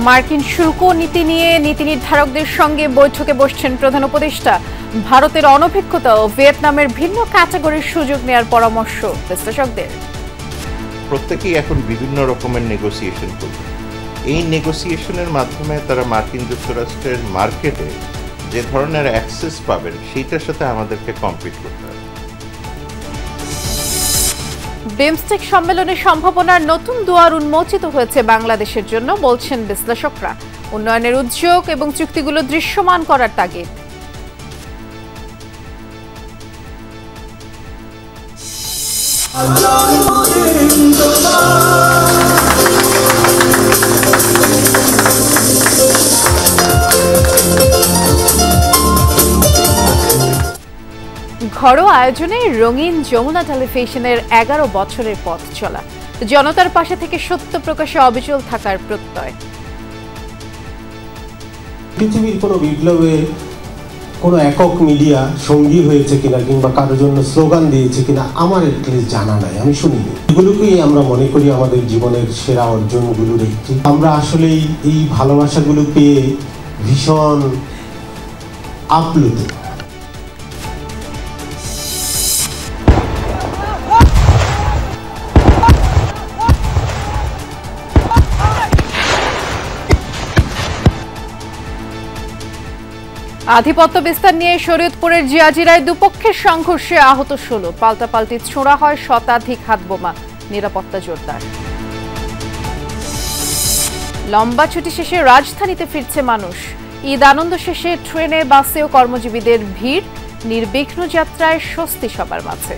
মার্কিন শুল্ক নীতি নিয়ে নীতি নির্ধারকদের সঙ্গে বৈঠকে বসছেন প্রধান উপদেষ্টা। ভারতের অনভিজ্ঞতা ও ভিয়েতনামের ভিন্ন ক্যাটাগরির সুযোগ নেওয়ার পরামর্শ বিশ্লেষকদের। প্রত্যেকেই এখন বিভিন্ন রকমের নেগোসিয়েশন করবে। এই নেগোসিয়েশনের মাধ্যমে তারা মার্কিন যুক্তরাষ্ট্রের মার্কেটে যে ধরনের অ্যাক্সেস পাবেন সেইটার সাথে আমাদেরকে কম্পিট করতে হবে। বিমস্টেক সম্মেলনের সম্ভাবনার নতুন দুয়ার উন্মোচিত হয়েছে বাংলাদেশের জন্য বলছেন বিশ্লেষকরা। উন্নয়নের উদ্যোগ এবং চুক্তিগুলো দৃশ্যমান করার তাগিদ। ঘরোয়া আয়োজনে রঙিন যমুনা টেলিভিশনের 11 বছরের পথ চলা, জনতার পাশে থেকে সত্য প্রকাশে অবিচল থাকার প্রত্যয়। পৃথিবীর কোনো বিপ্লবে কোনো একক মিডিয়া সঙ্গী হয়েছে কিনা কিংবা কারোর জন্য স্লোগান দিয়েছে কিনা আমার এটলিস্ট জানা নাই, আমি শুনিনি। এগুলোকেই আমরা মনে করি আমাদের জীবনের সেরা অর্জনগুলোর একটি। আমরা আসলেই এই ভালোবাসাগুলো পেয়ে ভীষণ আপ্লুত। আধিপত্য বিস্তার নিয়ে শরীয়তপুরের জিয়াজিরায় দুপক্ষের সংঘর্ষে আহত 16, পাল্টাপাল্টি ছোড়া হয় শতাধিক হাতবোমা, নিরাপত্তা জোরদার। লম্বা ছুটি শেষে রাজধানীতে ফিরছে মানুষ। ঈদ আনন্দ শেষে ট্রেনে বাসে ও কর্মজীবীদের ভিড়, নির্বিঘ্ন যাত্রায় স্বস্তি সবার মাঝে।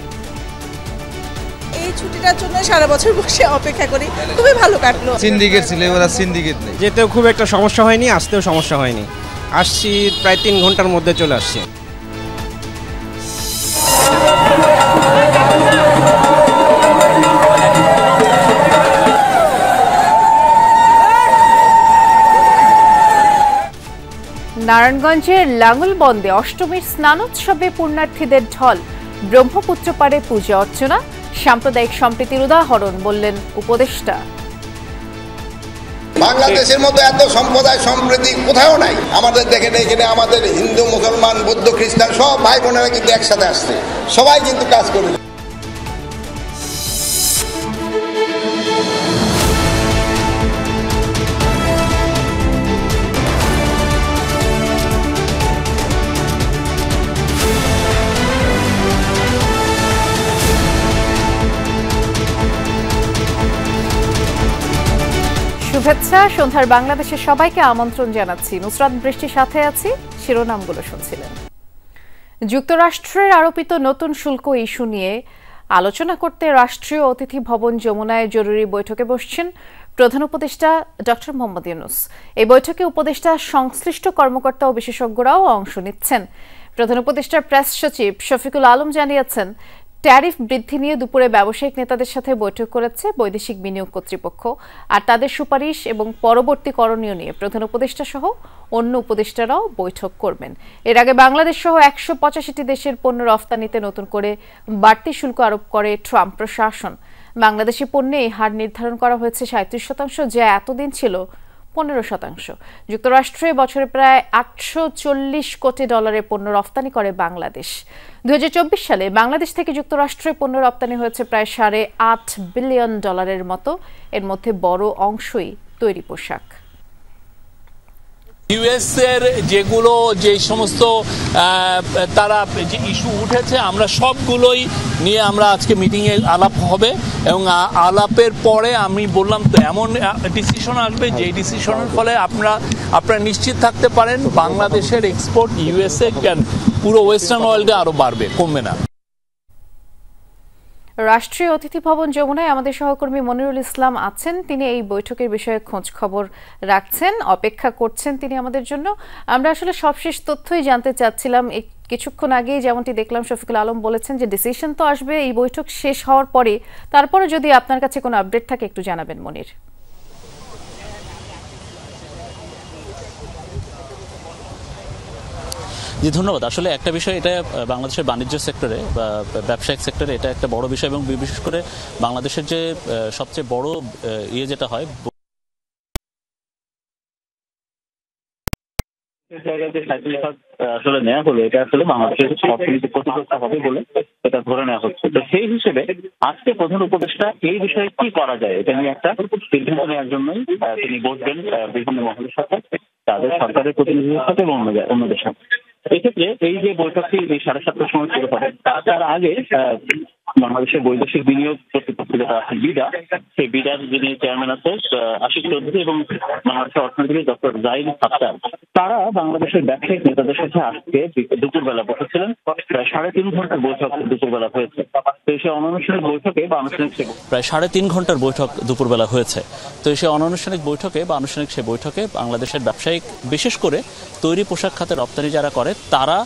এই ছুটিটার জন্য সারা বছর বসে অপেক্ষা করি, খুবই ভালো কাটলো। সিন্ডিকেট ছিল, ওরা সিন্ডিকেট নেই। যেতেও খুব একটা সমস্যা হয়নি, আসতেও সমস্যা হয়নি। আসছি প্রায় 3 ঘন্টার মধ্যে চলে আসছি। নারায়ণগঞ্জের লাঙ্গলবন্দে অষ্টমীর স্নানোৎসবে পুণ্যার্থীদের ঢল। ব্রহ্মপুত্র পাড়ে পূজা অর্চনা, সাম্প্রদায়িক সম্প্রীতির উদাহরণ বললেন উপদেষ্টা। বাংলাদেশের মতো এত সম্প্রদায় সম্প্রীতি কোথাও নাই। আমাদের দেখেন এখানে আমাদের হিন্দু, মুসলমান, বৌদ্ধ, খ্রিস্টান সব ভাই বোনেরা কিন্তু একসাথে আসছে, সবাই কিন্তু কাজ করে। শুভেচ্ছা। সন্ধ্যার বাংলাদেশের সবাইকে আমন্ত্রণ জানাচ্ছি। নুসরাত বৃষ্টির সাথে আছি। শিরোনামগুলো শুনছিলেন। যুক্তরাষ্ট্রের আরোপিত নতুন শুল্ক ইস্যু নিয়ে আলোচনা করতে রাষ্ট্রীয় অতিথি ভবন যমুনায় জরুরি বৈঠকে বসছেন প্রধান উপদেষ্টা ডক্টর মোহাম্মদ ইউনূস। এই বৈঠকে উপদেষ্টা সংশ্লিষ্ট কর্মকর্তা ও বিশেষজ্ঞরাও অংশ নিচ্ছেন। প্রধান উপদেষ্টার প্রেস সচিব শফিকুল আলম জানিয়েছেন, ট্যারিফ বৃদ্ধি নিয়ে দুপুরে ব্যবসায়িক নেতাদের সাথে বৈঠক করেছে বৈদেশিক বিনিয়োগ কর্তৃপক্ষ, আর তাদের সুপারিশ এবং পরবর্তী করণীয় নিয়ে প্রধান উপদেষ্টা সহ অন্য উপদেষ্টারাও বৈঠক করবেন। এর আগে বাংলাদেশ সহ 185টি দেশের পণ্য রফতানিতে নতুন করে বাড়তি শুল্ক আরোপ করে ট্রাম্প প্রশাসন। বাংলাদেশি পণ্যে এই হার নির্ধারণ করা হয়েছে 37%, যা এতদিন ছিল 15%। যুক্তরাষ্ট্রে বছরে প্রায় $840 কোটি পণ্য রফতানি করে বাংলাদেশ। 2024 সালে বাংলাদেশ থেকে যুক্তরাষ্ট্রে পণ্য রপ্তানি হয়েছে প্রায় $8.5 বিলিয়ন মতো। এর মধ্যে বড় অংশই তৈরি পোশাক। ইউএসের যেগুলো যে সমস্ত তারা যে ইস্যু উঠেছে আমরা সবগুলোই নিয়ে আমরা আজকে মিটিংয়ে আলাপ হবে, এবং আলাপের পরে আমি বললাম তো এমন ডিসিশন আসবে যে ডিসিশনের ফলে আপনারা নিশ্চিত থাকতে পারেন বাংলাদেশের এক্সপোর্ট ইউএসএ পুরো ওয়েস্টার্ন ওয়ার্ল্ডে আরো বাড়বে, কমবে না। রাষ্ট্রীয় অতিথি ভবন যমুনায় আমাদের সহকর্মী মনিরুল ইসলাম আছেন। তিনি এই বৈঠকের বিষয়ে খোঁজ খবর রাখছেন, অপেক্ষা করছেন তিনি আমাদের জন্য। আমরা আসলে সবশেষ তথ্যই জানতে চাচ্ছিলাম। কিছুক্ষণ আগেই যেমনটি দেখলাম শফিকুল আলম বলেছেন যে ডিসিশন তো আসবে এই বৈঠক শেষ হওয়ার পরে, তারপরে যদি আপনার কাছে কোনো আপডেট থাকে একটু জানাবেন মনির। জি ধন্যবাদ। আসলে একটা বিষয়, এটা বাংলাদেশের বাণিজ্য সেক্টরে বা ব্যবসায়িক সেক্টরে এটা একটা বড় বিষয়, এবং বিশেষ করে বাংলাদেশের যে সবচেয়ে বড় যেটা হয় জায়গায় যে 37 আসলে নেওয়া হলো, এটা আসলে বাংলাদেশের অর্থনৈতিক প্রতিষ্ঠা হবে বলে এটা ধরে নেওয়া হচ্ছে। তো সেই হিসেবে আজকে প্রধান উপদেষ্টা এই বিষয়ে কি করা যায় এটা নিয়ে একটা সিদ্ধান্ত নেওয়ার জন্যই তিনি বসবেন বিভিন্ন মহলের সাথে, তাদের সরকারের প্রতিনিধিদের সাথে এবং অন্যদের সাথে। এক্ষেত্রে এই যে বৈঠকটি 7:30 সময় শুরু হবে, তার আগে বাংলাদেশের বৈদেশিক বিনিয়োগ কর্তৃপক্ষ যেটা আছে বিডা, সেই বিডার যিনি চেয়ারম্যান আছে আশিক চৌধুরী এবং বাংলাদেশের অর্থনীতিবিদ ডক্টর জাহিদ সাত্তার, তারা বাংলাদেশের ব্যবসায়িক নেতাদের সাথে আজকে দুপুরবেলা বসেছিলেন। প্রায় 3.5 ঘন্টার বৈঠক দুপুরবেলা হয়েছে। তো সেই অনানুষ্ঠানিক বৈঠকে বা আনুষ্ঠানিক প্রায় 3.5 ঘন্টার বৈঠক দুপুরবেলা হয়েছে। তো সেই অনানুষ্ঠানিক বৈঠকে বা আনুষ্ঠানিক সেই বৈঠকে বাংলাদেশের ব্যবসায়িক, বিশেষ করে তৈরি পোশাক খাতে রপ্তানি যারা করে, তারা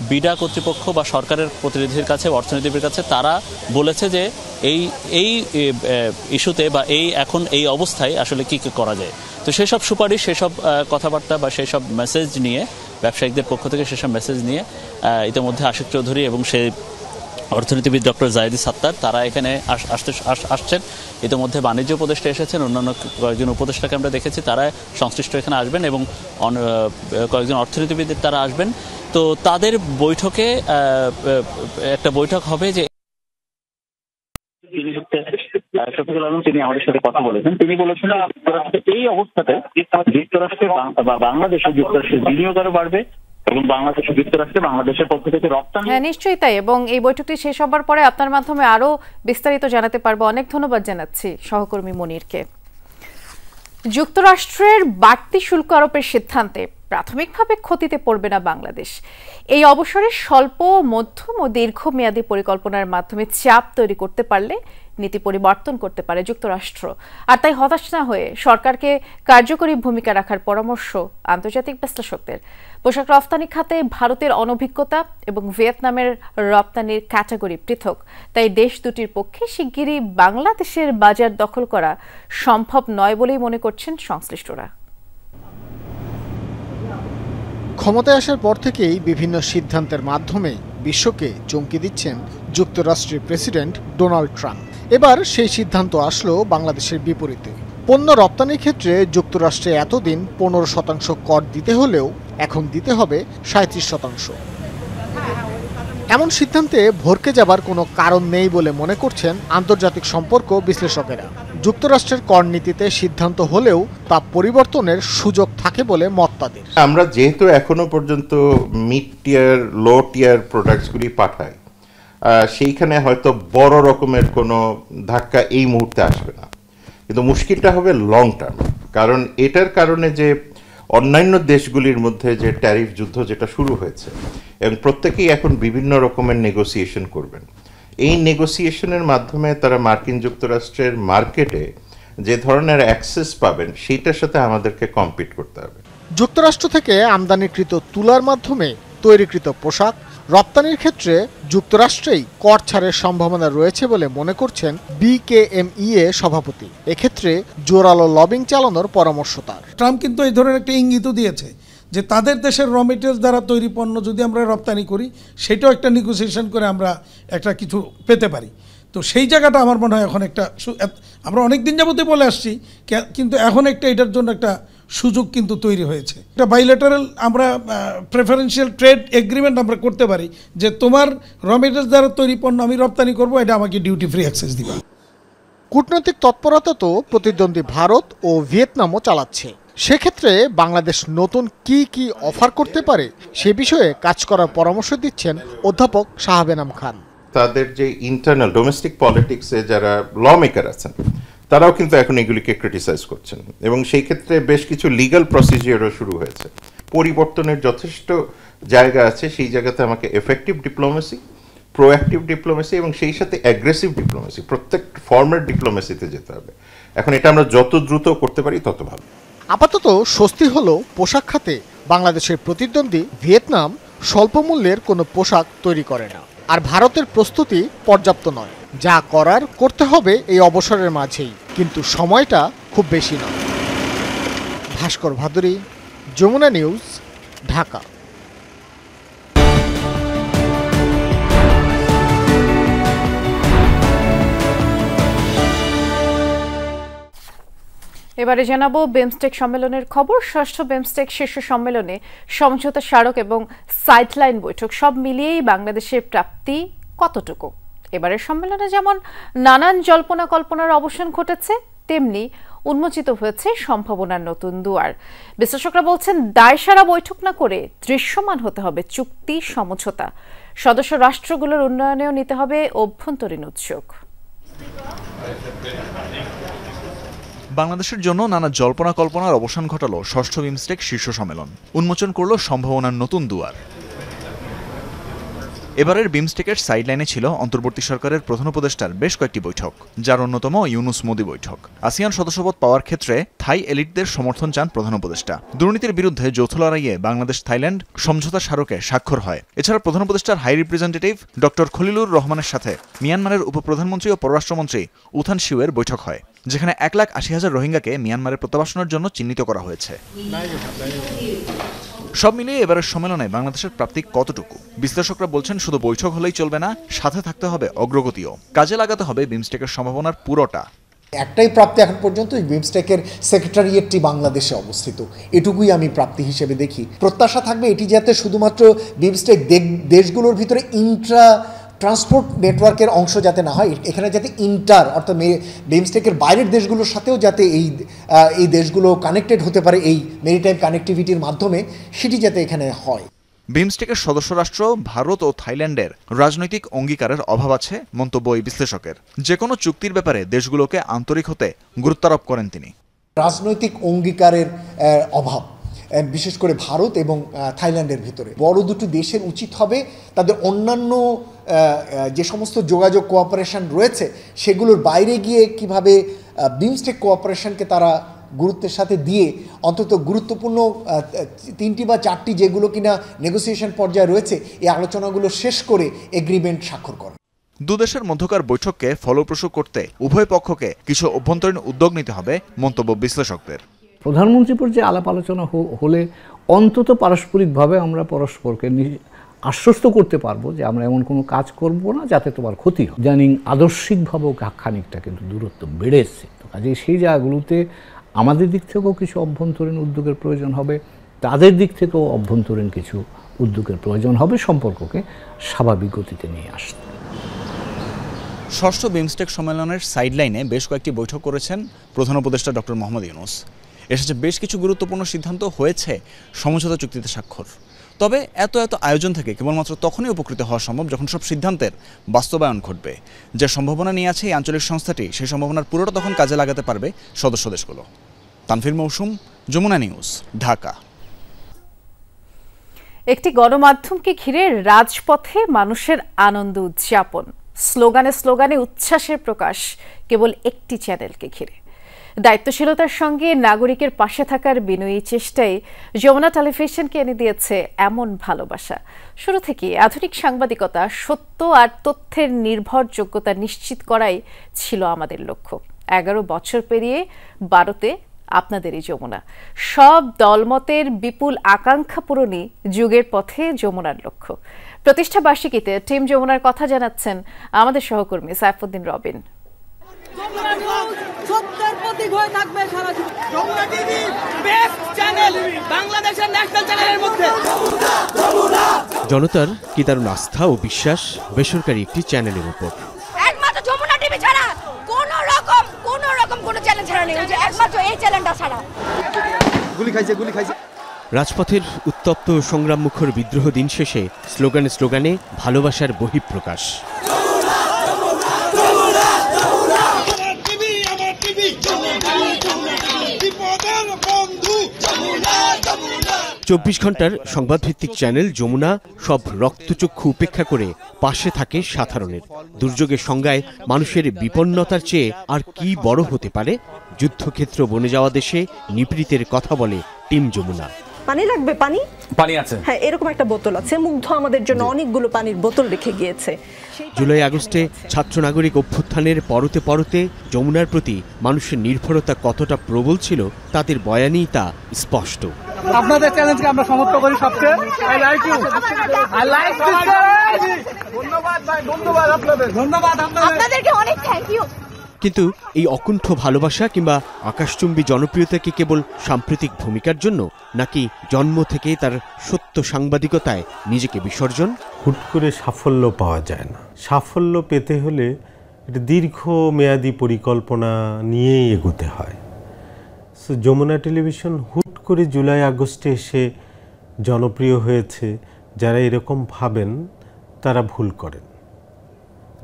বিডা কর্তৃপক্ষ বা সরকারের প্রতিনিধির কাছে, অর্থনীতিবিদের কাছে তারা বলেছে যে এই ইস্যুতে বা এখন এই অবস্থায় আসলে কি করা যায়। তো সেসব সুপারিশ, সেসব কথাবার্তা বা সেসব মেসেজ নিয়ে, ব্যবসায়িকদের পক্ষ থেকে সেসব মেসেজ নিয়ে ইতিমধ্যে আশিক চৌধুরী এবং সেই অর্থনীতিবিদ ডক্টর জাহিদ সাত্তার তারা এখানে আসছেন। ইতিমধ্যে বাণিজ্য উপদেষ্টা এসেছেন, অন্যান্য কয়েকজন উপদেষ্টাকে আমরা দেখেছি তারা সংশ্লিষ্ট এখানে আসবেন এবং কয়েকজন অর্থনীতিবিদ তারা আসবেন। তো তাদের বৈঠকে একটা বৈঠক হবে যে শফিকুল আলম তিনি আমাদের সাথে কথা বলেছেন। তিনি বলেছেন এই অবস্থাতে যুক্তরাষ্ট্রে বা বাংলাদেশে যুক্তরাষ্ট্রের বিনিয়োগ আরো বাড়বে এবং বাংলাদেশের যুক্তরাষ্ট্রে বাংলাদেশের পক্ষ থেকে রপ্তানি। হ্যাঁ, নিশ্চয়ই তাই। এবং এই বৈঠকটি শেষ হবার পরে আপনার মাধ্যমে আরো বিস্তারিত জানাতে পারবো। অনেক ধন্যবাদ জানাচ্ছি সহকর্মী মনিরকে। যুক্তরাষ্ট্রের বাড়তি শুল্ক আরোপের সিদ্ধান্তে প্রাথমিকভাবে ক্ষতিতে পড়বে না বাংলাদেশ। এই অবসরে স্বল্প, মধ্যম ও দীর্ঘমেয়াদী পরিকল্পনার মাধ্যমে চাপ তৈরি করতে পারলে নীতি পরিবর্তন করতে পারে যুক্তরাষ্ট্র। আর তাই হতাশ না হয়ে সরকারকে কার্যকরী ভূমিকা রাখার পরামর্শ আন্তর্জাতিক বিশ্লেষকদের। পোশাক রপ্তানি খাতে ভারতের অনভিজ্ঞতা এবং ভিয়েতনামের রপ্তানির ক্যাটাগরি পৃথক, তাই দেশ দুটির পক্ষে শিগগিরই বাংলাদেশের বাজার দখল করা সম্ভব নয় বলেই মনে করছেন সংশ্লিষ্টরা। ক্ষমতায় আসার পর থেকেই বিভিন্ন সিদ্ধান্তের মাধ্যমে বিশ্বকে চমকে দিচ্ছেন যুক্তরাষ্ট্রের প্রেসিডেন্ট ডোনাল্ড ট্রাম্প। এবার সেই সিদ্ধান্ত আসলো বাংলাদেশের বিপরীতে। পণ্য রপ্তানির ক্ষেত্রে যুক্তরাষ্ট্রে এতদিন 15% কর দিতে হলেও এখন দিতে হবে 37%। এমন সিদ্ধান্তে ভরকে যাবার কোনো কারণ নেই বলে মনে করছেন আন্তর্জাতিক সম্পর্ক বিশ্লেষকেরা। যুক্তরাষ্ট্রের কর নীতিতে সিদ্ধান্ত হলেও তা পরিবর্তনের সুযোগ থাকে বলে মত তাদের। আমরা যেহেতু এখনো পর্যন্ত মিড টিয়ার, লো টিয়ার প্রোডাক্টসগুলি পাঠাই, সেইখানে হয়তো বড় রকমের কোনো ধাক্কা এই মুহূর্তে আসবে না, কিন্তু মুশকিলটা হবে লং টার্ম। কারণ এটার কারণে যে অন্যান্য দেশগুলির মধ্যে যে ট্যারিফ যুদ্ধ যেটা শুরু হয়েছে এবং প্রত্যেকেই এখন বিভিন্ন রকমের নেগোসিয়েশন করবেন, এই নেগোসিয়েশনের মাধ্যমে তারা মার্কিন যুক্তরাষ্ট্রের মার্কেটে যে ধরনের অ্যাক্সেস পাবেন সেইটার সাথে আমাদেরকে কম্পিট করতে হবে। যুক্তরাষ্ট্র থেকে আমদানিকৃত তুলার মাধ্যমে তৈরিকৃত পোশাক রপ্তানির ক্ষেত্রে যুক্তরাষ্ট্রেই কর ছাড়ের সম্ভাবনা রয়েছে বলে মনে করছেন বিকেএমইএ সভাপতি। এক্ষেত্রে জোরালো লবিং চালানোর পরামর্শ তার। ট্রাম্প কিন্তু এই ধরনের একটা ইঙ্গিতও দিয়েছে যে তাদের দেশের র মেটেরিয়ালস দ্বারা তৈরি পণ্য যদি আমরা রপ্তানি করি, সেটাও একটা নেগোসিয়েশন করে আমরা একটা কিছু পেতে পারি। তো সেই জায়গাটা আমার মনে হয় এখন একটা, আমরা অনেক দিন যাবতই বলে আসছি, কিন্তু এখন একটা এটার জন্য একটা সুযোগ কিন্তু তৈরি হয়েছে। একটা বাইলেটারাল আমরা প্রেফারেন্সিয়াল ট্রেড এগ্রিমেন্ট আমরা করতে পারি যে তোমার র মেটেরিয়ালস দ্বারা তৈরি পণ্য আমি রপ্তানি করবো, এটা আমাকে ডিউটি ফ্রি অ্যাক্সেস দিবা। কূটনৈতিক তৎপরতা তো প্রতিদ্বন্দ্বী ভারত ও ভিয়েতনামও চালাচ্ছে। সেক্ষেত্রে বাংলাদেশ নতুন কি কি অফার করতে পারে সে বিষয়ে কাজ করার পরামর্শ দিচ্ছেন অধ্যাপক শাহাব এনাম খান। তাদের যে ইন্টারনাল ডোমেস্টিক পলিটিক্সে যারা ল মেকার আছেন তারাও কিন্তু এখন এগুলিকে ক্রিটিসাইজ করছেন এবং সেই ক্ষেত্রে বেশ কিছু লিগ্যাল প্রসিজিওরও শুরু হয়েছে। পরিবর্তনের যথেষ্ট জায়গা আছে, সেই জায়গাতে আমাকে এফেক্টিভ ডিপ্লোমেসি, প্রোঅ্যাক্টিভ ডিপ্লোমেসি এবং সেই সাথে অ্যাগ্রেসিভ ডিপ্লোমেসি, প্রত্যেক ফর্মের ডিপ্লোমেসিতে যেতে হবে। এখন এটা আমরা যত দ্রুত করতে পারি তত ভালো। আপাতত স্বস্তি হলো পোশাক খাতে বাংলাদেশের প্রতিদ্বন্দ্বী ভিয়েতনাম স্বল্প মূল্যের কোনো পোশাক তৈরি করে না, আর ভারতের প্রস্তুতি পর্যাপ্ত নয়। যা করার করতে হবে এই অবসরের মাঝেই, কিন্তু সময়টা খুব বেশি নয়। ভাস্কর ভাদুরী, যমুনা নিউজ, ঢাকা। এবারে জানাবো বিমস্টেক সম্মেলনের খবর। ষষ্ঠ বিমস্টেক শীর্ষ সম্মেলনে সমঝোতা স্মারক এবং সাইডলাইন বৈঠক সব মিলিয়েই বাংলাদেশের প্রাপ্তি কতটুকু? এবারের সম্মেলনে যেমন নানান জল্পনা কল্পনার অবসান ঘটেছে, তেমনি উন্মোচিত হয়েছে সম্ভাবনার নতুন দুয়ার। বিশ্লেষকরা বলছেন দায়সারা বৈঠক না করে দৃশ্যমান হতে হবে চুক্তি সমঝোতা। সদস্য রাষ্ট্রগুলোর উন্নয়নেও নিতে হবে অভ্যন্তরীণ উদ্যোগ। বাংলাদেশের জন্য নানা জল্পনা কল্পনার অবসান ঘটালো ষষ্ঠ বিমস্টেক শীর্ষ সম্মেলন, উন্মোচন করল সম্ভাবনার নতুন দুয়ার। এবারের বিমস্টেকের সাইডলাইনে ছিল অন্তর্বর্তী সরকারের প্রধান উপদেষ্টার বেশ কয়েকটি বৈঠক, যার অন্যতম ইউনুস মোদি বৈঠক। আসিয়ান সদস্যপদ পাওয়ার ক্ষেত্রে থাই এলিটদের সমর্থন চান প্রধান উপদেষ্টা। দুর্নীতির বিরুদ্ধে যৌথ লড়াইয়ে বাংলাদেশ থাইল্যান্ড সমঝোতা স্মারকে স্বাক্ষর হয়। এছাড়া প্রধান উপদেষ্টার হাই রিপ্রেজেন্টেটিভ ডক্টর খলিলুর রহমানের সাথে মিয়ানমারের উপপ্রধানমন্ত্রী ও পররাষ্ট্রমন্ত্রী উথান শিউয়ের বৈঠক হয়, যেখানে 1,80,000 রোহিঙ্গাকে মিয়ানমারে প্রত্যাবাসনের জন্য চিহ্নিত করা হয়েছে। সব মিলিয়ে এবারের সম্মেলনে বাংলাদেশের প্রাপ্তি কতটুকু? বিশ্লেষকরা বলছেন শুধু বৈঠক হলেই চলবে না, সাথে থাকতে হবে অগ্রগতিও। কাজে লাগাতে হবে বিমস্টেকের সম্ভাবনার পুরোটা। একটাই প্রাপ্তি এখন পর্যন্ত বিমস্টেকের সেক্রেটারিয়েটটি বাংলাদেশে অবস্থিত, এটুকুই আমি প্রাপ্তি হিসেবে দেখি। প্রত্যাশা থাকবে এটি যাতে শুধুমাত্র বিমস্টেক দেশগুলোর ভিতরে ইন্ট্রা ট্রান্সপোর্ট নেটওয়ার্কের অংশ যাতে না হয়, এখানে যাতে ইন্টার অর্থাৎ বিমস্টেকের বাইরের দেশগুলোর সাথেও যাতে এই দেশগুলো কানেক্টেড হতে পারে এই মেরিটাইম কানেক্টিভিটির মাধ্যমে, সেটি যাতে এখানে হয়। বিমস্টেকের সদস্য রাষ্ট্র ভারত ও থাইল্যান্ডের রাজনৈতিক অঙ্গীকারের অভাব আছে মন্তব্য এই বিশ্লেষকের। যে কোনো চুক্তির ব্যাপারে দেশগুলোকে আন্তরিক হতে গুরুত্বারোপ করেন তিনি। রাজনৈতিক অঙ্গীকারের অভাব বিশেষ করে ভারত এবং থাইল্যান্ডের ভিতরে। বড় দুটো দেশের উচিত হবে তাদের অন্যান্য যে সমস্ত যোগাযোগ কোঅপারেশন রয়েছে সেগুলোর বাইরে গিয়ে কিভাবে বিমস্টেক কোঅপারেশনকে তারা গুরুত্বের সাথে দিয়ে অন্তত গুরুত্বপূর্ণ 3টি বা 4টি যেগুলো কিনা নেগোসিয়েশন পর্যায়ে রয়েছে এই আলোচনাগুলো শেষ করে এগ্রিমেন্ট স্বাক্ষর করে। দুদেশের মধ্যকার বৈঠককে ফলপ্রসূ করতে উভয় পক্ষকে কিছু অভ্যন্তরীণ উদ্যোগ নিতে হবে মন্তব্য বিশ্লেষকদের। প্রধানমন্ত্রী পর্যায়ে আলাপ আলোচনা হলে অন্তত পারস্পরিকভাবে আমরা পরস্পরকে আশ্বস্ত করতে পারবো যে আমরা এমন কোনো কাজ করব না যাতে তোমার ক্ষতি হয়। জানিং আদর্শিকভাবেও খানিকটা কিন্তু দূরত্ব বেড়েছে, তো কাজে সেই জায়গাগুলোতে আমাদের দিক থেকেও কিছু অভ্যন্তরীণ উদ্যোগের প্রয়োজন হবে, তাদের দিক থেকেও অভ্যন্তরীণ কিছু উদ্যোগের প্রয়োজন হবে সম্পর্ককে স্বাভাবিক গতিতে নিয়ে আসতে। ষষ্ঠ বিমস্টেক সম্মেলনের সাইডলাইনে বেশ কয়েকটি বৈঠক করেছেন প্রধান উপদেষ্টা ডক্টর মোহাম্মদ ইউনুস। এসেছে বেশ কিছু গুরুত্বপূর্ণ সিদ্ধান্ত, হয়েছে সমঝোতা চুক্তিতে স্বাক্ষর। তবে এত আয়োজন থেকে কেবলমাত্র তখনই উপকৃত হওয়া সম্ভব যখন সব সিদ্ধান্তের বাস্তবায়ন ঘটবে। যে সম্ভাবনা নিয়ে আছে এই আঞ্চলিক সংস্থাটি, সেই সম্ভাবনার পুরোটা তখন কাজে লাগাতে পারবে সদস্য দেশগুলো। তানফির মৌসুম, যমুনা নিউজ, ঢাকা। একটি গণমাধ্যমকে ঘিরে রাজপথে মানুষের আনন্দ উদযাপন, স্লোগানে স্লোগানে উচ্ছ্বাসের প্রকাশ কেবল একটি চ্যানেলকে ঘিরে। দায়িত্বশীলতার সঙ্গে নাগরিকের পাশে থাকার বিনয়ী চেষ্টায় যমুনা টেলিভিশনকে এনে দিয়েছে এমন ভালোবাসা। শুরু থেকে আধুনিক সাংবাদিকতা, সত্য আর তথ্যের নির্ভরযোগ্যতা নিশ্চিত করাই ছিল আমাদের লক্ষ্য। 11 বছর পেরিয়ে 12তে আপনাদেরই যমুনা। সব দলমতের বিপুল আকাঙ্ক্ষা পূরণই যুগের পথে যমুনার লক্ষ্য। প্রতিষ্ঠা বার্ষিকীতে টিম যমুনার কথা জানাচ্ছেন আমাদের সহকর্মী সাইফুদ্দিন রবিন। জনতার কি দারুণ আস্থা ও বিশ্বাস বেসরকারি একটি চ্যানেলের উপর। একমাত্র যমুনা টিভি ছাড়া কোন রকম কোনো চ্যানেল ছাড়া নেই, একমাত্র এই চ্যানেলটা ছাড়া। গুলি খাইছে। রাজপথের উত্তপ্ত সংগ্রাম মুখর বিদ্রোহ দিন শেষে স্লোগানে স্লোগানে ভালোবাসার বহিঃপ্রকাশ। 24 ঘন্টার সংবাদভিত্তিক চ্যানেল যমুনা সব রক্তচক্ষু উপেক্ষা করে পাশে থাকে সাধারণের। দুর্যোগের সংজ্ঞায় মানুষের বিপন্নতার চেয়ে আর কি বড় হতে পারে? যুদ্ধক্ষেত্র বনে যাওয়া দেশে নিপীড়িতের কথা বলে টিম যমুনা। পানি লাগবে? পানি আছে, হ্যাঁ, এরকম একটা বোতল আছে। মুগ্ধ আমাদের জন্য অনেকগুলো পানির বোতল রেখে গিয়েছে। জুলাই আগস্টে ছাত্র নাগরিক অভ্যুত্থানের পরতে পরতে যমুনার প্রতি মানুষের নির্ভরতা কতটা প্রবল ছিল তাদের বয়ানেই তা স্পষ্ট। আপনাদের চ্যালেঞ্জকে আমরা সমর্থন করি সবচেয়ে। I like you, I like this. ধন্যবাদ ভাই, ধন্যবাদ আপনাদের, ধন্যবাদ আপনাদেরকে, অনেক থ্যাংক ইউ। কিন্তু এই অকুণ্ঠ ভালোবাসা কিংবা আকাশচুম্বী জনপ্রিয়তা কি কেবল সাম্প্রতিক ভূমিকার জন্য, নাকি জন্ম থেকেই তার সত্য সাংবাদিকতায় নিজেকে বিসর্জন? হুট করে সাফল্য পাওয়া যায় না। সাফল্য পেতে হলে এটা দীর্ঘমেয়াদী পরিকল্পনা নিয়েই এগোতে হয়। সো যমুনা টেলিভিশন হুট করে জুলাই আগস্টে এসে জনপ্রিয় হয়েছে, যারা এরকম ভাবেন তারা ভুল করেন।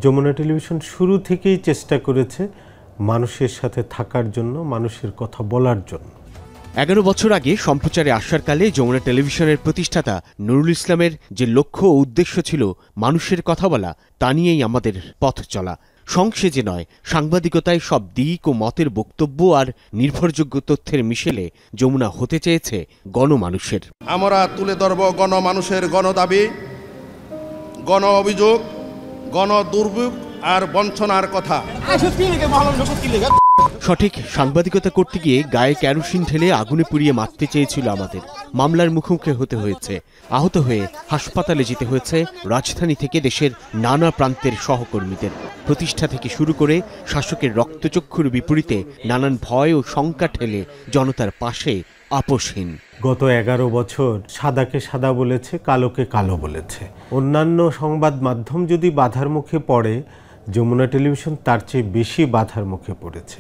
যমুনা টেলিভিশন শুরু থেকেই চেষ্টা করেছে মানুষের সাথে থাকার জন্য, মানুষের কথা বলার জন্য। 11 বছর আগে সম্প্রচারে আসার কালে যমুনা টেলিভিশনের প্রতিষ্ঠাতা নুরুল ইসলামের যে লক্ষ্য ও উদ্দেশ্য ছিল মানুষের কথা বলা, তা নিয়েই আমাদের পথ চলা। সংসেজে নয়, সাংবাদিকতায় সব দিক ও মতের বক্তব্য আর নির্ভরযোগ্য তথ্যের মিশেলে যমুনা হতে চেয়েছে গণমানুষের। আমরা তুলে ধরব গণমানুষের গণদাবি, গণ অভিযোগ, গণ দুর্ভোগ আর বঞ্চনার কথা। সঠিক সাংবাদিকতা করতে গিয়ে গায়ে কেরোসিন ঢেলে আগুনে পুড়িয়ে মারতে চেয়েছিল আমাদের। মামলার মুখোমুখি হতে হয়েছে, আহত হয়ে হাসপাতালে যেতে হয়েছে রাজধানী থেকে দেশের নানা প্রান্তের সহকর্মীদের। প্রতিষ্ঠা থেকে শুরু করে শাসকের রক্তচক্ষুর বিপরীতে নানান ভয় ও শঙ্কা ঠেলে জনতার পাশে আপোষহীন। গত 11 বছর সাদাকে সাদা বলেছে, কালোকে কালো বলেছে। অন্যান্য সংবাদ মাধ্যম যদি বাধার মুখে পড়ে, যমুনা টেলিভিশন তার চেয়ে বেশি বাধার মুখে পড়েছে।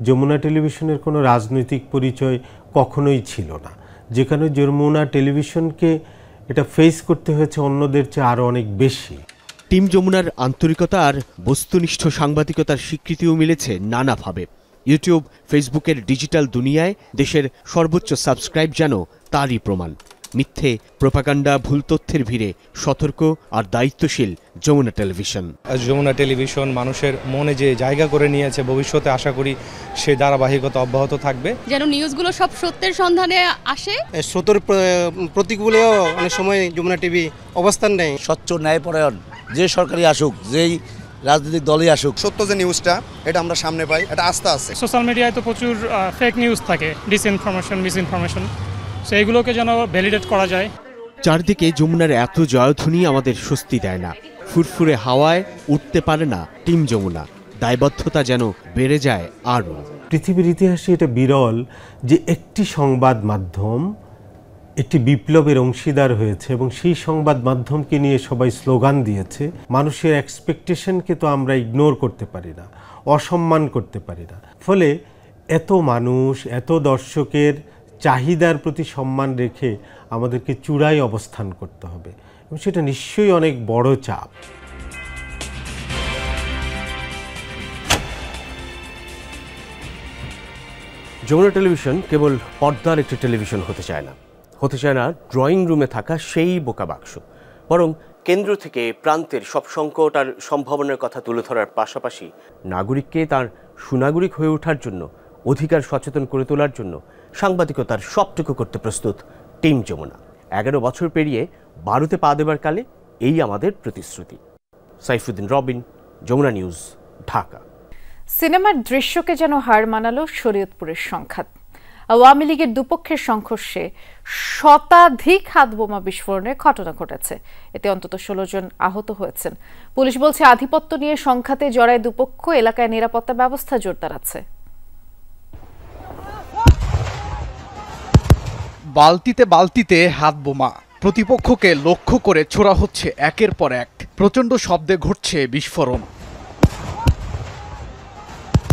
যমুনা টেলিভিশনের কোনো রাজনৈতিক পরিচয় কখনোই ছিল না, যেখানে যমুনা টেলিভিশনকে এটা ফেস করতে হয়েছে অন্যদের চেয়ে আরও অনেক বেশি। টিম যমুনার আন্তরিকতা আর বস্তুনিষ্ঠ সাংবাদিকতার স্বীকৃতিও মিলেছে নানাভাবে। ইউটিউব, ফেসবুকের ডিজিটাল দুনিয়ায় দেশের সর্বোচ্চ সাবস্ক্রাইব যেন তারই প্রমাণ। মিথ্যে, প্রোপাগান্ডা, ভুল তথ্যের ভিড়ে সতর্ক আর দায়িত্বশীল যমুনা টেলিভিশন। যমুনা টেলিভিশন মানুষের মনে যে জায়গা করে নিয়েছে, ভবিষ্যতে আশা করি সে ধারাবাহিকতা অব্যাহত থাকবে। যেন নিউজগুলো সব সত্যের সন্ধানে আসে। সত্যের প্রতীকগুলোও অনেক সময় যমুনা টিভি অবস্থান নেয়। স্বচ্ছ, ন্যায়পরায়ণ যে সরকারি আসুক, যেই রাজনৈতিক দলই আসুক, সত্য যে নিউজটা এটা আমরা সামনে পাই, এটা আস্থা আছে। সোশ্যাল মিডিয়ায় তো প্রচুর ফেক নিউজ থাকে, ডিসইনফরমেশন, মিসইনফরমেশন, সেইগুলোকে যেন ভ্যালিডেট করা যায়। চারদিকে যমুনার এত জয়ধ্বনি আমাদের স্বস্তি দেয় না। ফুরফুরে হাওয়ায় উঠতে পারে না টিম যমুনা, দায়বদ্ধতা যেন বেড়ে যায় আরও। পৃথিবীর ইতিহাসে এটা বিরল যে একটি সংবাদ মাধ্যম একটি বিপ্লবের অংশীদার হয়েছে এবং সেই সংবাদ মাধ্যমকে নিয়ে সবাই স্লোগান দিয়েছে। মানুষের এক্সপেকটেশনকে তো আমরা ইগনোর করতে পারি না, অসম্মান করতে পারি না। ফলে এত মানুষ, এত দর্শকের চাহিদার প্রতি সম্মান রেখে আমাদেরকে চূড়ায় অবস্থান করতে হবে এবং সেটা নিশ্চয়ই অনেক বড় চাপ। যমুনা টেলিভিশন কেবল পর্দার একটি টেলিভিশন হতে চায় না, হতে চায় না ড্রয়িং রুমে থাকা সেই বোকা বাক্স, বরং কেন্দ্র থেকে প্রান্তের সব সংকট আর সম্ভাবনার কথা তুলে ধরার পাশাপাশি নাগরিককে তার সুনাগরিক হয়ে ওঠার জন্য, অধিকার সচেতন করে তোলার জন্য সাংবাদিকতার সবটুকু করতে প্রস্তুত টিম যমুনা। 11 বছর পেরিয়ে 12তে পা দেবার কালে এই আমাদের প্রতিশ্রুতি। সাইফুদ্দিন রবিন, যমুনা নিউজ, ঢাকা। সিনেমার দৃশ্যকে যেন হার মানালো শরীয়তপুরের সংঘাত। আওয়ামী লীগের দুপক্ষের সংঘর্ষে শতাধিক হাতবোমা বিস্ফোরণের ঘটনা ঘটেছে। এতে অন্তত 16 জন আহত হয়েছেন। পুলিশ বলছে আধিপত্য নিয়ে সংঘাতে জড়ায় দুপক্ষ, এলাকায় নিরাপত্তা ব্যবস্থা জোরদার আছে। বালতিতে বালতিতে হাত বোমা, প্রতিপক্ষকে লক্ষ্য করে ছোড়া হচ্ছে একের পর এক। প্রচণ্ড শব্দে ঘটছে বিস্ফোরণ।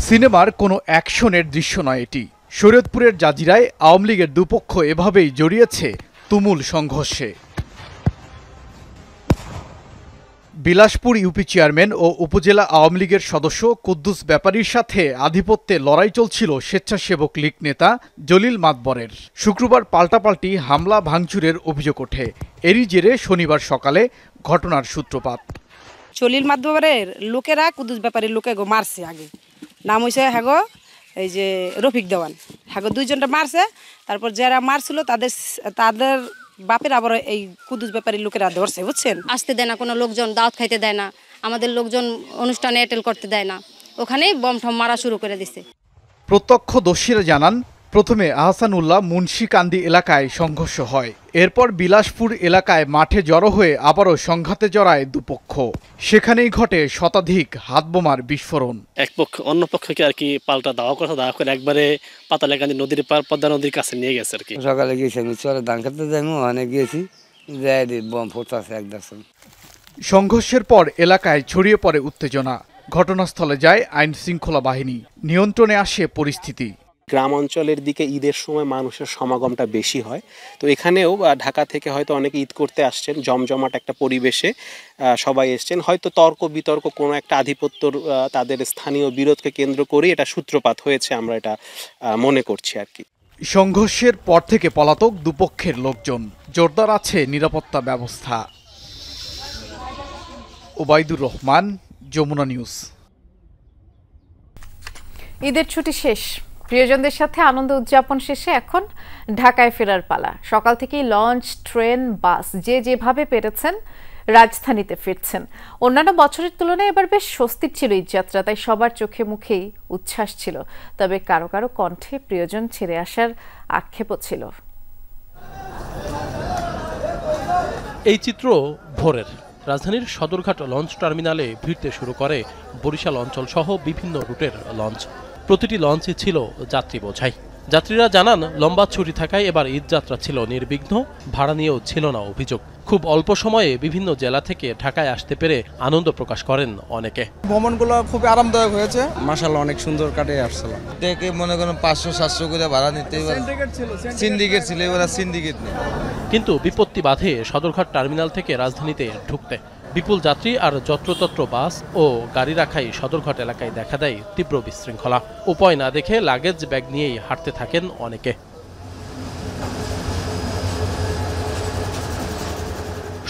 সিনেমার কোনো অ্যাকশনের দৃশ্য নয় এটি। শরীয়তপুরের জাজিরায় আওয়ামী লীগের দুপক্ষ এভাবেই জড়িয়েছে তুমুল সংঘর্ষে। বিলাসপুর ইউপি চেয়ারম্যান ও উপজেলা আওয়ামী লীগের সদস্য কুদ্দুস ব্যাপারীর সাথে আধিপত্যে লড়াই চলছিল স্বেচ্ছাসেবক লীগ নেতা জলিল মাতবরের। শুক্রবার পাল্টাপাল্টি হামলা ভাঙচুরের অভিযোগ ওঠে। এরই জেরে শনিবার সকালে ঘটনার সূত্রপাত। জলিল মাতবরের লোকেরা কুদ্দুস ব্যাপারীর লোকে মারছে। আগে নাম হয়েছে হ্যাগো এই যে রফিক দেওয়ান, হ্যাগো দুইজনটা মারছে। তারপর যারা মারছিল তাদের বাপের আবার এই কুদ্দুস ব্যাপারীর লোকেরা ধরছে, বুঝছেন। আসতে দেয় না, কোনো লোকজন দাওয়াত খাইতে দেয় না, আমাদের লোকজন অনুষ্ঠানে অ্যাটেন্ড করতে দেয় না, ওখানেই বম ঠম মারা শুরু করে দিছে। প্রত্যক্ষদর্শীরা জানান, প্রথমে আহসানুল্লাহ মুন্সিকান্দি এলাকায় সংঘর্ষ হয়। এরপর বিলাসপুর এলাকায় মাঠে জড়ো হয়ে আবারও সংঘাতে জড়ায় দুপক্ষ। সেখানেই ঘটে শতাধিক হাতবোমার বিস্ফোরণ। এক পক্ষ অন্য পক্ষকে আর কি পাল্টা দেওয়া করে একবারে পাতালেকান্দি নদীর পার পদ্মা নদীর কাছে নিয়ে গেছে আর কি। সকালে গিয়েছি আমি চলে ধান খেতে যাইমু, অনেক গিয়েছি বম ফুটছে এক দর্শন। সংঘর্ষের পর এলাকায় ছড়িয়ে পড়ে উত্তেজনা। ঘটনাস্থলে যায় আইন শৃঙ্খলা বাহিনী, নিয়ন্ত্রণে আসে পরিস্থিতি। গ্রাম অঞ্চলের দিকে ঈদের সময় মানুষের সমাগমটা বেশি হয়, তো এখানেও ঢাকা থেকে হয়তো অনেকে ঈদ করতে আসছেন, জমজমাট একটা পরিবেশে সবাই এসছেন। হয়তো তর্ক বিতর্ক কোনো একটা আধিপত্যর তাদের স্থানীয় বিরোধকে কেন্দ্র করে এটা সূত্রপাত হয়েছে, আমরা এটা মনে করছি আর কি। সংঘর্ষের পর থেকে পলাতক দুপক্ষের লোকজন, জোরদার আছে নিরাপত্তা ব্যবস্থা। ওবায়দুর রহমান, যমুনা নিউজ। ঈদের ছুটি শেষ, প্রিয়জনদের সাথে আনন্দ উদযাপন শেষে এখন ঢাকায় ফেরার পালা। সকাল থেকেই লঞ্চ, ট্রেন, বাস যে যেভাবে পেরেছেন রাজধানীতে ফিরছেন। অন্যান্য বছরের তুলনায় এবার বেশ স্বস্তির ছিল ঈদযাত্রা, তাই সবার চোখে মুখেই উচ্ছ্বাস ছিল। তবে কারো কারো কণ্ঠে প্রিয়জন ছেড়ে আসার আক্ষেপও ছিল। এই চিত্র ভোরের। রাজধানীর সদরঘাট লঞ্চ টার্মিনালে ভিড়তে শুরু করে বরিশাল অঞ্চল সহ বিভিন্ন রুটের লঞ্চ। প্রতিটি লঞ্চে ছিল যাত্রী বোঝাই। যাত্রীরা জানান লম্বা ছুটি থাকায় এবার ঈদযাত্রা ছিল নির্বিঘ্ন, ভাড়া নিয়েও ছিল না অভিযোগ। খুব অল্প সময়ে বিভিন্ন জেলা থেকে ঢাকায় আসতে পেরে আনন্দ প্রকাশ করেন অনেকে। ভ্রমণগুলো খুব আরামদায়ক হয়েছে, মাশাআল্লাহ অনেক সুন্দর কাটে আসছিলাম। দেখে মনে করেন 500-700 করে ভাড়া নিতে, সিন্ডিকেট ছিল, এবার সিন্ডিকেট নেই। কিন্তু বিপত্তি বাধে সদরঘাট টার্মিনাল থেকে রাজধানীতে ঢুকতে। বিপুল যাত্রী আর যত্রতত্র বাস ও গাড়ি রাখাই সদরঘাট এলাকায় দেখা দেয় তীব্র বিশৃঙ্খলা। উপায় না দেখে লাগেজ ব্যাগ নিয়েই হাঁটতে থাকেন অনেকে।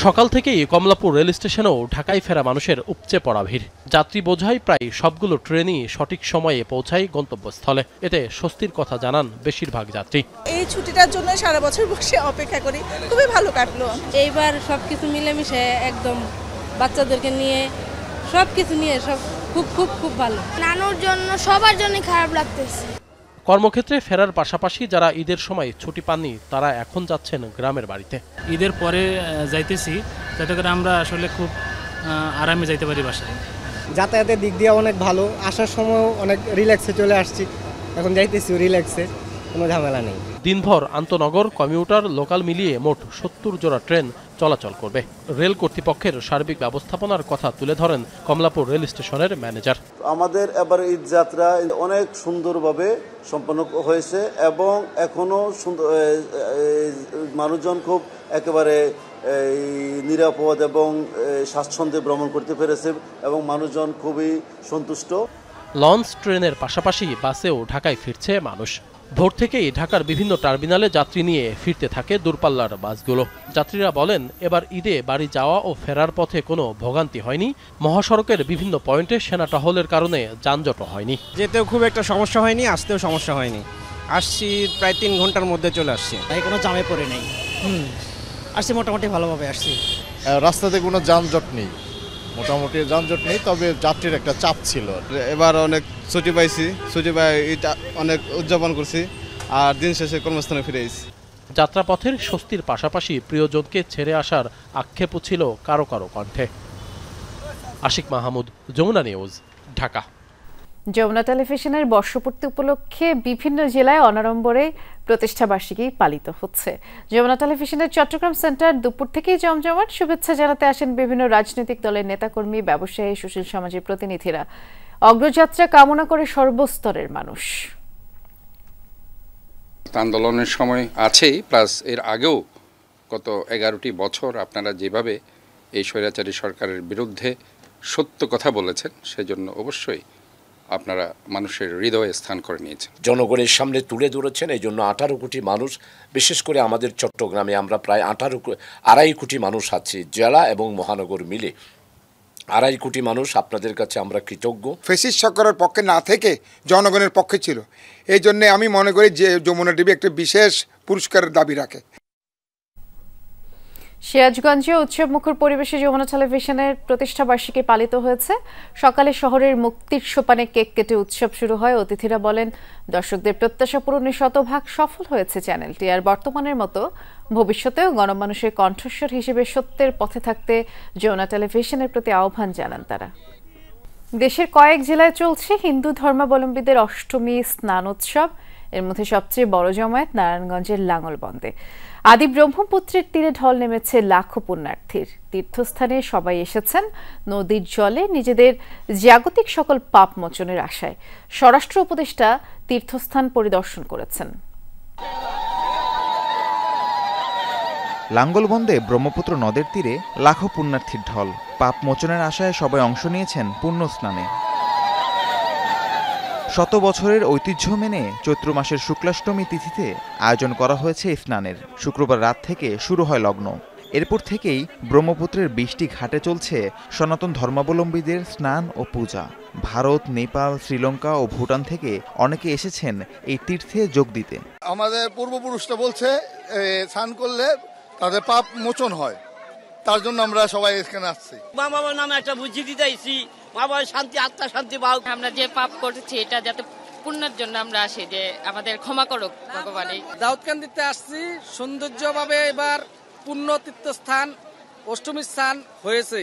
সকাল থেকেই কমলাপুর রেল স্টেশনেও ঢাকায় ফেরা মানুষের উপচে পড়া ভিড়। যাত্রী বোঝাই প্রায় সবগুলো ট্রেনই সঠিক সময়ে পৌঁছায় গন্তব্যস্থলে। এতে স্বস্তির কথা জানান বেশিরভাগ যাত্রী। এই ছুটিটার জন্য সারা বছর বসে অপেক্ষা করি, খুবই ভালো কাটলো। এইবার সবকিছু মিলেমিশে একদম বাচ্চাদেরকে নিয়ে সবকিছু নিয়ে সব খুব খুব খুব ভালো। নানুর জন্য সবার জন্য খারাপ লাগতেছে। কর্মক্ষেত্রে ফেরার পাশাপাশি যারা ঈদের সময় ছুটি পাননি তারা এখন যাচ্ছেন গ্রামের বাড়িতে। ঈদের পরে যাইতেছি, যাতে করে আমরা আসলে খুব আরামে যাইতে পারি বাসায়। যাতায়াতের দিক দিয়ে অনেক ভালো, আসার সময় অনেক রিল্যাক্সে চলে আসছি, এখন যাইতেছি রিল্যাক্সে, কোনো ঝামেলা নেই। দিনভর আন্তনগর, কমিউটার, লোকাল মিলিয়ে মোট 70 জোড়া ট্রেন চলাচল করবে। রেল কর্তৃপক্ষের সার্বিক ব্যবস্থাপনার কথা তুলে ধরেন কমলাপুর রেল স্টেশনের ম্যানেজার। আমাদের এবার ঈদ যাত্রা অনেক সুন্দরভাবে সম্পন্ন হয়েছে এবং এখনো মানুষজন খুব একেবারে নিরাপদ এবং স্বাচ্ছন্দ্যে ভ্রমণ করতে পেরেছে এবং মানুষজন খুবই সন্তুষ্ট। লঞ্চ, ট্রেনের পাশাপাশি বাসেও ঢাকায় ফিরছে মানুষ। ভোর থেকেই ঢাকার বিভিন্ন টার্মিনালে যাত্রী নিয়ে ফিরতে থাকে দূরপাল্লার বাসগুলো। যাত্রীরা বলেন এবার ঈদে বাড়ি যাওয়া ও ফেরার পথে কোনো ভোগান্তি হয়নি। মহাসড়কের বিভিন্ন পয়েন্টে সেনা টহলের কারণে যানজটও হয়নি। যেতেও খুব একটা সমস্যা হয়নি, আসতেও সমস্যা হয়নি। আসছি প্রায় 3 ঘন্টার মধ্যে চলে আসছি, কোনো জামে পড়ে নেই। আসছি মোটামুটি ভালোভাবে আসছি। রাস্তাতে কোনো যানজট নেই, মোটামুটি যানজট নেই, তবে যাত্রীর একটা চাপ ছিল। এবার অনেক ছুটি পাইছি, ছুটি পাই এটা অনেক উদযাপন করছি আর দিন শেষে কর্মস্থানে ফিরে এসেছি। যাত্রাপথের স্বস্তির পাশাপাশি প্রিয়জনকে ছেড়ে আসার আক্ষেপও ছিল কারো কারো কণ্ঠে। আশিক মাহমুদ, যমুনা নিউজ, ঢাকা। যমুনা টেলিভিশনের বর্ষপূর্তি উপলক্ষে বিভিন্ন জেলায় অনাড়ম্বরে প্রতিষ্ঠাবার্ষিকী পালিত হচ্ছে। যমুনা টেলিভিশনের চট্টগ্রাম সেন্টার দুপুর থেকেই জমজমাট। শুভেচ্ছা জানাতে আসেন বিভিন্ন রাজনৈতিক দলের নেতাকর্মী, ব্যবসায়ী, সুশীল সমাজের প্রতিনিধিরা। অগ্রযাত্রা কামনা করে সর্বস্তরের মানুষ। আন্দোলনের সময় আছেই, প্লাস এর আগেও গত 11টি বছর আপনারা যেভাবে এই স্বৈরাচারী সরকারের বিরুদ্ধে সত্য কথা বলেছেন, সেজন্য অবশ্যই আপনারা মানুষের হৃদয়ে স্থান করে নিয়েছেন, জনগণের সামনে তুলে ধরেছেন। এই জন্য 18 কোটি মানুষ, বিশেষ করে আমাদের চট্টগ্রামে আমরা প্রায় 2.5 কোটি মানুষ আছি, জেলা এবং মহানগর মিলে 2.5 কোটি মানুষ। আপনাদের কাছে আমরা কৃতজ্ঞ। ফ্যাসিস্ট সরকারের পক্ষে না থেকে জনগণের পক্ষে ছিল, এই জন্য আমি মনে করি যে যমুনা টিভি একটা বিশেষ পুরস্কারের দাবি রাখে। সিরাজগঞ্জে উৎসবমুখর পরিবেশে যমুনা টেলিভিশনের প্রতিষ্ঠাবার্ষিকী পালিত হয়েছে। সকালে শহরের মুক্তির সোপানে কেক কেটে উৎসব শুরু হয়। অতিথিরা বলেন, দর্শকদের প্রত্যাশা পূরণে শতভাগ সফল হয়েছে চ্যানেলটি। আর বর্তমানের মতো ভবিষ্যতেও গণমানুষের কণ্ঠস্বর হিসেবে সত্যের পথে থাকতে যমুনা টেলিভিশনের প্রতি আহ্বান জানান তারা। দেশের কয়েক জেলায় চলছে হিন্দু ধর্মাবলম্বীদের অষ্টমী স্নান উৎসব। এর মধ্যে সবচেয়ে বড় জমায়েত নারায়ণগঞ্জের লাঙ্গলবন্দে। আদি ব্রহ্মপুত্রের তীরে ঢল নেমেছে লাখো পুণ্যার্থীর। তীর্থস্থানে সবাই এসেছেন নদীর জলে নিজেদের জাগতিক সকল পাপ মোচনের আশায়। স্বরাষ্ট্র উপদেষ্টা তীর্থস্থান পরিদর্শন করেছেন। লাঙ্গলবন্দে ব্রহ্মপুত্র নদের তীরে লাখো পুণ্যার্থীর ঢল। পাপ মোচনের আশায় সবাই অংশ নিয়েছেন পুণ্য স্নানে। শত বছরের ঐতিহ্য মেনে চৈত্র মাসের শুক্লাষ্টমী তিথিতে আয়োজন করা হয়েছে স্নানের। শুক্রবার রাত থেকে শুরু হয় লগ্ন। এরপর থেকেই ব্রহ্মপুত্রের 20টি ঘাটে চলছে সনাতন ধর্মাবলম্বীদের স্নান ও পূজা। ভারত, নেপাল, শ্রীলঙ্কা ও ভুটান থেকে অনেকে এসেছেন এই তীর্থে যোগ দিতে। আমাদের পূর্বপুরুষরা বলছে স্নান করলে তাদের পাপ মোচন হয়, তার জন্য আমরা সবাই এখানে আসছি। মা বাবার নামে একটা বুঝিয়ে দিতে আইছি, মা বাবার শান্তি, আত্মা শান্তি পাও। আমরা যে পাপ করছি এটা যাতে পুণ্যের জন্য আমরা আসি, যে আমাদের ক্ষমা করুক ভগবান। দাউদকান্দিতে আসছি সৌন্দর্যভাবে। এবার পুণ্য তীর্থস্থান অষ্টমী স্থান হয়েছে।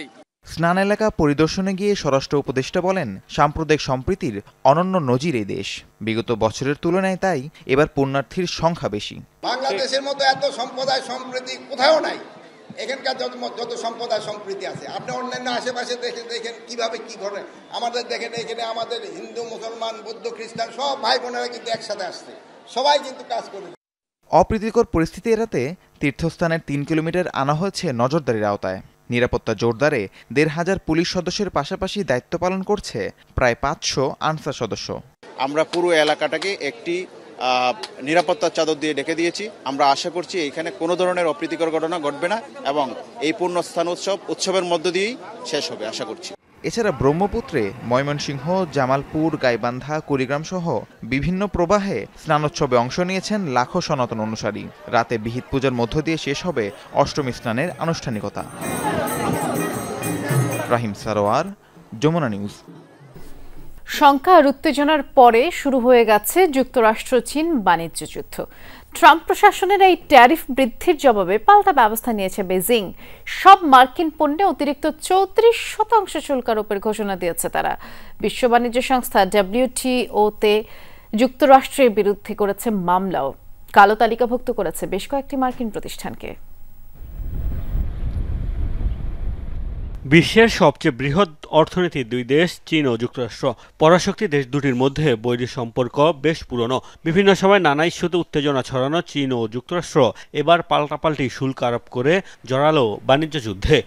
স্নান এলাকা পরিদর্শনে গিয়ে স্বরাষ্ট্র উপদেষ্টা বলেন, সাম্প্রদায়িক সম্প্রীতির অনন্য নজির এই দেশ। বিগত বছরের তুলনায় তাই এবার পুণ্যার্থীর সংখ্যা বেশি। বাংলাদেশের মতো এত সম্প্রদায় সম্প্রীতি কোথাও নাই। এখানকার যত সম্প্রদায় সম্প্রীতি আছে, আপনি অন্যান্য আশেপাশে দেখেন কিভাবে কি ঘটে। আমাদের দেখেন এখানে আমাদের হিন্দু, মুসলমান, বৌদ্ধ, খ্রিস্টান সব ভাই বোনেরা কিন্তু একসাথে আসছে, সবাই কিন্তু কাজ করে। অপ্রীতিকর পরিস্থিতি এড়াতে তীর্থস্থানের 3 কিলোমিটার আনা হয়েছে নজরদারির আওতায়। নিরাপত্তা জোরদারে ১৫০০ পুলিশ সদস্যের পাশাপাশি দায়িত্ব পালন করছে প্রায় ৫০০ আনসার সদস্য। আমরা পুরো এলাকাটাকে একটি নিরাপত্তার চাদর দিয়ে ঢেকে দিয়েছি। আমরা আশা করছি এখানে কোনো ধরনের অপ্রীতিকর ঘটনা ঘটবে না এবং এই পুণ্যস্থান উৎসবের মধ্য দিয়েই শেষ হবে আশা করছি। এছাড়া ব্রহ্মপুত্রে ময়মনসিংহ, জামালপুর, গাইবান্ধা, কুড়িগ্রাম সহ বিভিন্ন প্রবাহে স্নানোৎসবে অংশ নিয়েছেন লাখো সনাতন অনুসারী। রাতে বিহিত পূজার মধ্য দিয়ে শেষ হবে অষ্টমী স্নানের আনুষ্ঠানিকতা। রাহিম সারোয়ার, যমুনা নিউজ। শঙ্কা আর উত্তেজনার পরে শুরু হয়ে গেছে যুক্তরাষ্ট্র চীন বাণিজ্য যুদ্ধ। ট্রাম্প প্রশাসনের এই ট্যারিফ বৃদ্ধির জবাবে পাল্টা ব্যবস্থা নিয়েছে বেজিং। সব মার্কিন পণ্যে অতিরিক্ত 34% শুল্ক আরোপের ঘোষণা দিয়েছে তারা। বিশ্ব বাণিজ্য সংস্থা WTO-তে যুক্তরাষ্ট্রের বিরুদ্ধে করেছে মামলাও। কালো তালিকাভুক্ত করেছে বেশ কয়েকটি মার্কিন প্রতিষ্ঠানকে। বিশ্বের সবচেয়ে বৃহৎ অর্থনীতির দুই দেশ চীন ও যুক্তরাষ্ট্র। পরাশক্তি দেশ দুটির মধ্যে বৈরী সম্পর্ক বেশ পুরনো। বিভিন্ন সময় নানা ইস্যুতে উত্তেজনা ছড়ানো চীন ও যুক্তরাষ্ট্র এবার পাল্টাপাল্টি শুল্ক আরোপ করে জড়ালো বাণিজ্য যুদ্ধে।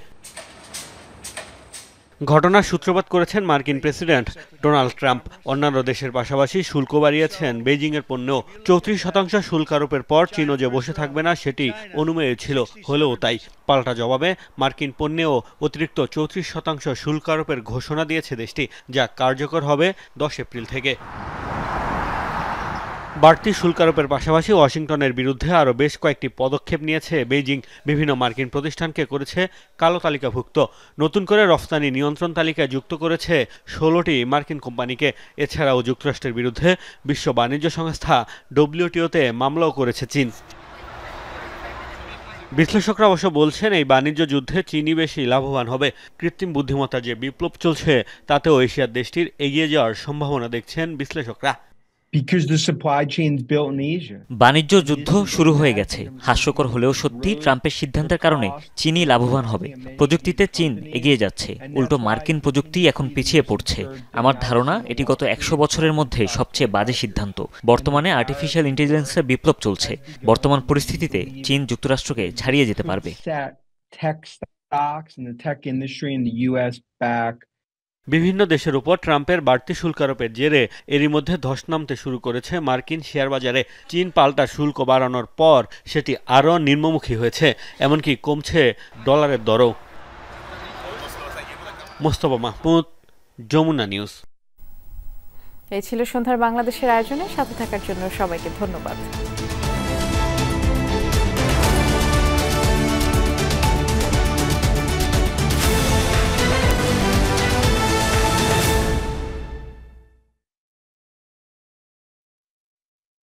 ঘটনার সূত্রপাত করেছেন মার্কিন প্রেসিডেন্ট ডোনাল্ড ট্রাম্প। অন্যান্য দেশের পাশাপাশি শুল্ক বাড়িয়েছেন বেইজিংয়ের পণ্যেও। 34% শুল্ক আরোপের পর চীনও যে বসে থাকবে না সেটি অনুমেয় ছিল, হলেও তাই। পাল্টা জবাবে মার্কিন পণ্যেও অতিরিক্ত 34% শুল্ক আরোপের ঘোষণা দিয়েছে দেশটি, যা কার্যকর হবে 10 এপ্রিল থেকে। বাড়তি শুল্ক আরোপের পাশাপাশি ওয়াশিংটনের বিরুদ্ধে আরও বেশ কয়েকটি পদক্ষেপ নিয়েছে বেইজিং। বিভিন্ন মার্কিন প্রতিষ্ঠানকে করেছে কালো তালিকাভুক্ত। নতুন করে রফতানি নিয়ন্ত্রণ তালিকায় যুক্ত করেছে 16টি মার্কিন কোম্পানিকে। এছাড়াও যুক্তরাষ্ট্রের বিরুদ্ধে বিশ্ব বাণিজ্য সংস্থা WTO-তে মামলাও করেছে চীন। বিশ্লেষকরা অবশ্য বলছেন এই বাণিজ্য যুদ্ধে চীনই বেশি লাভবান হবে। কৃত্রিম বুদ্ধিমত্তার যে বিপ্লব চলছে তাতেও এশিয়ার দেশটির এগিয়ে যাওয়ার সম্ভাবনা দেখছেন বিশ্লেষকরা। বাণিজ্য যুদ্ধ শুরু হয়ে গেছে। হাস্যকর হলেও সত্যি, ট্রাম্পের সিদ্ধান্তের কারণে চীনই লাভবান হবে। প্রযুক্তিতে চীন এগিয়ে যাচ্ছে, উল্টো মার্কিন প্রযুক্তি এখন পিছিয়ে পড়ছে। আমার ধারণা এটি গত 100 বছরের মধ্যে সবচেয়ে বাজে সিদ্ধান্ত। বর্তমানে আর্টিফিশিয়াল ইন্টেলিজেন্সের বিপ্লব চলছে। বর্তমান পরিস্থিতিতে চীন যুক্তরাষ্ট্রকে ছাড়িয়ে যেতে পারবে। বিভিন্ন দেশের উপর ট্রাম্পের বাড়তি শুল্ক আরোপের জেরে এরই মধ্যে ধস নামতে শুরু করেছে মার্কিন শেয়ার বাজারে। চীন পাল্টা শুল্ক বাড়ানোর পর সেটি আরও নিম্নমুখী হয়েছে, এমনকি কমছে ডলারের দরও। মোস্তফা মাহমুদ, যমুনা নিউজ। এই ছিল সন্ধ্যার বাংলাদেশের আয়োজনে সাথে থাকার জন্য সবাইকে ধন্যবাদ।